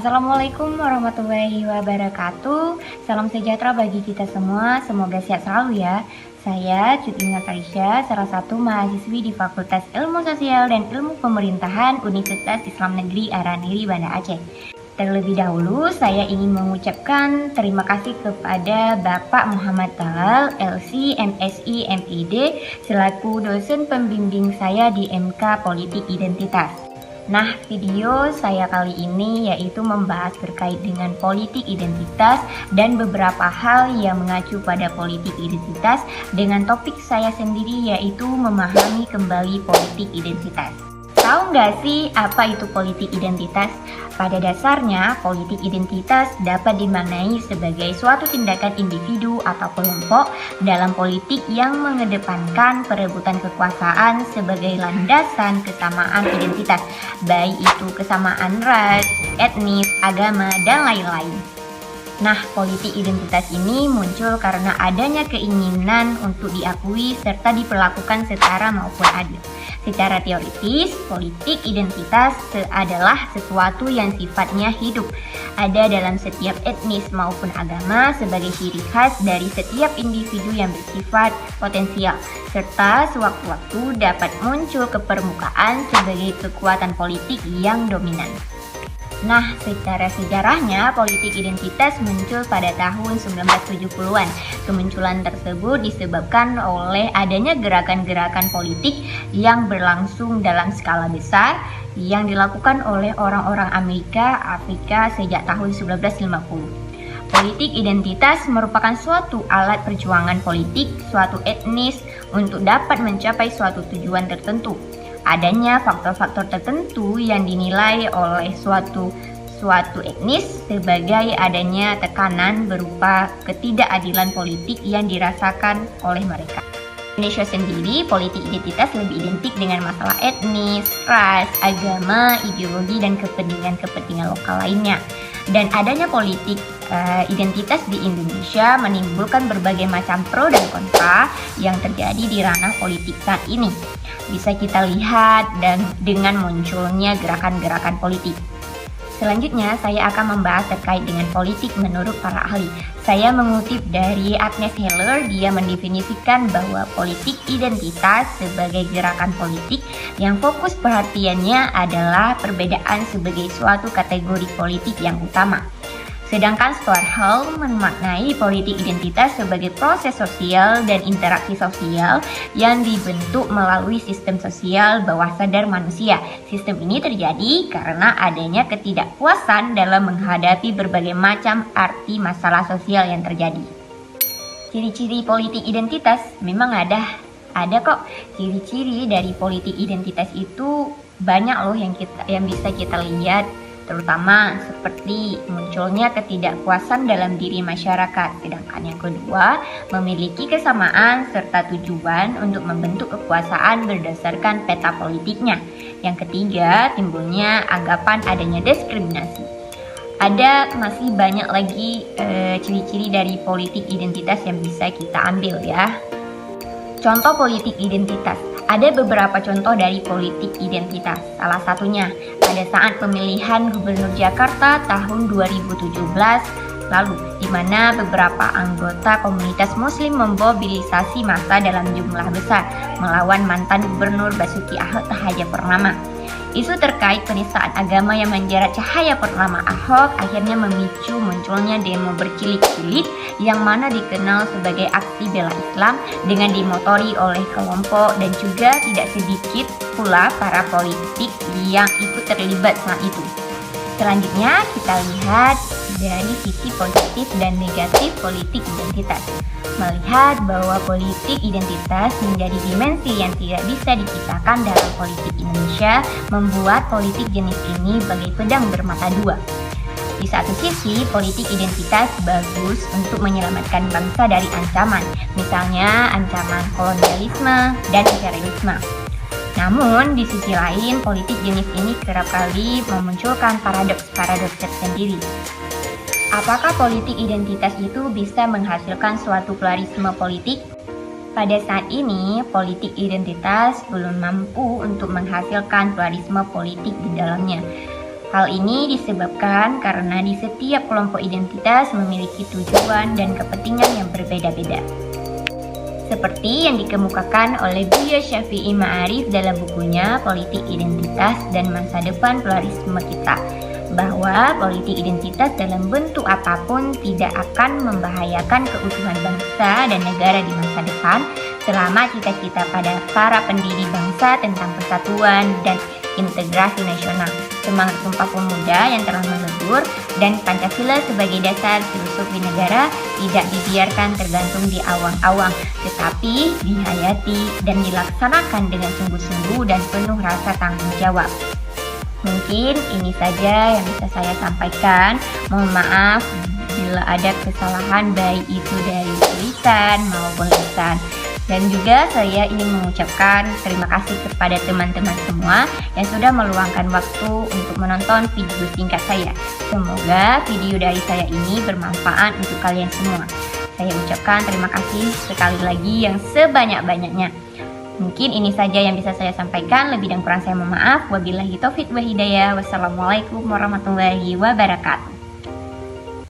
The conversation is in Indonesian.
Assalamualaikum warahmatullahi wabarakatuh. Salam sejahtera bagi kita semua. Semoga sehat selalu ya. Saya Cuti Natarisha, salah satu mahasiswi di Fakultas Ilmu Sosial dan Ilmu Pemerintahan Universitas Islam Negeri Araniri, Banda Aceh. Terlebih dahulu, saya ingin mengucapkan terima kasih kepada Bapak Muhammad Talal, LC, MSI, MID, selaku dosen pembimbing saya di MK Politik Identitas. Nah, video saya kali ini yaitu membahas terkait dengan politik identitas dan beberapa hal yang mengacu pada politik identitas dengan topik saya sendiri yaitu memahami kembali politik identitas. Tahu nggak sih apa itu politik identitas? Pada dasarnya, politik identitas dapat dimaknai sebagai suatu tindakan individu atau kelompok dalam politik yang mengedepankan perebutan kekuasaan sebagai landasan kesamaan identitas, baik itu kesamaan ras, etnis, agama, dan lain-lain. Nah, politik identitas ini muncul karena adanya keinginan untuk diakui serta diperlakukan setara maupun adil. Secara teoritis, politik identitas adalah sesuatu yang sifatnya hidup, ada dalam setiap etnis maupun agama sebagai ciri khas dari setiap individu yang bersifat potensial, serta sewaktu-waktu dapat muncul ke permukaan sebagai kekuatan politik yang dominan. Nah, secara sejarahnya, politik identitas muncul pada tahun 1970-an. Kemunculan tersebut disebabkan oleh adanya gerakan-gerakan politik yang berlangsung dalam skala besar yang dilakukan oleh orang-orang Afrika sejak tahun 1950. Politik identitas merupakan suatu alat perjuangan politik suatu etnis untuk dapat mencapai suatu tujuan tertentu. Adanya faktor-faktor tertentu yang dinilai oleh suatu etnis sebagai adanya tekanan berupa ketidakadilan politik yang dirasakan oleh mereka. Indonesia sendiri, politik identitas lebih identik dengan masalah etnis, ras, agama, ideologi, dan kepentingan lokal lainnya. Dan adanya politik identitas di Indonesia menimbulkan berbagai macam pro dan kontra yang terjadi di ranah politik saat ini. Bisa kita lihat dan dengan munculnya gerakan-gerakan politik. Selanjutnya, saya akan membahas terkait dengan politik menurut para ahli. Saya mengutip dari Agnes Heller, dia mendefinisikan bahwa politik identitas sebagai gerakan politik yang fokus perhatiannya adalah perbedaan sebagai suatu kategori politik yang utama. Sedangkan Stuart Hall memaknai politik identitas sebagai proses sosial dan interaksi sosial yang dibentuk melalui sistem sosial bawah sadar manusia. Sistem ini terjadi karena adanya ketidakpuasan dalam menghadapi berbagai macam arti masalah sosial yang terjadi. Ciri-ciri politik identitas memang ada kok. Ciri-ciri dari politik identitas itu banyak loh yang bisa kita lihat, terutama seperti munculnya ketidakpuasan dalam diri masyarakat. Sedangkan yang kedua, memiliki kesamaan serta tujuan untuk membentuk kekuasaan berdasarkan peta politiknya. Yang ketiga, timbulnya anggapan adanya diskriminasi. Ada masih banyak lagi ciri-ciri dari politik identitas yang bisa kita ambil ya. Contoh politik identitas. Ada beberapa contoh dari politik identitas. Salah satunya pada saat pemilihan Gubernur Jakarta tahun 2017 lalu, di mana beberapa anggota komunitas Muslim memobilisasi massa dalam jumlah besar melawan mantan Gubernur Basuki Cahayapurnama. Isu terkait penistaan agama yang menjerat Cahayapurnama Ahok akhirnya memicu munculnya demo berkilit-kilit yang mana dikenal sebagai aksi bela Islam dengan dimotori oleh kelompok dan juga tidak sedikit pula para politik yang ikut terlibat saat itu. Selanjutnya kita lihat dari sisi positif dan negatif politik identitas. Melihat bahwa politik identitas menjadi dimensi yang tidak bisa dipisahkan dalam politik Indonesia, membuat politik jenis ini bagai pedang bermata dua. Di satu sisi, politik identitas bagus untuk menyelamatkan bangsa dari ancaman, misalnya ancaman kolonialisme dan imperialisme. Namun, di sisi lain, politik jenis ini kerap kali memunculkan paradoks tersendiri. Apakah politik identitas itu bisa menghasilkan suatu pluralisme politik? Pada saat ini, politik identitas belum mampu untuk menghasilkan pluralisme politik di dalamnya. Hal ini disebabkan karena di setiap kelompok identitas memiliki tujuan dan kepentingan yang berbeda-beda. Seperti yang dikemukakan oleh Buya Syafi'i Ma'arif dalam bukunya Politik Identitas dan Masa Depan Pluralisme Kita, bahwa politik identitas dalam bentuk apapun tidak akan membahayakan keutuhan bangsa dan negara di masa depan selama cita-cita pada para pendiri bangsa tentang persatuan dan integrasi nasional, semangat Sumpah Pemuda yang telah melebur, dan Pancasila sebagai dasar filosofi negara tidak dibiarkan tergantung di awang-awang, tetapi dihayati dan dilaksanakan dengan sungguh-sungguh dan penuh rasa tanggung jawab. Mungkin ini saja yang bisa saya sampaikan. Mohon maaf bila ada kesalahan baik itu dari tulisan maupun lisan. Dan juga saya ingin mengucapkan terima kasih kepada teman-teman semua yang sudah meluangkan waktu untuk menonton video singkat saya. Semoga video dari saya ini bermanfaat untuk kalian semua. Saya ucapkan terima kasih sekali lagi yang sebanyak-banyaknya. Mungkin ini saja yang bisa saya sampaikan. Lebih dan kurang saya mohon maaf. Wabillahi taufik wa hidayah. Wassalamualaikum warahmatullahi wabarakatuh.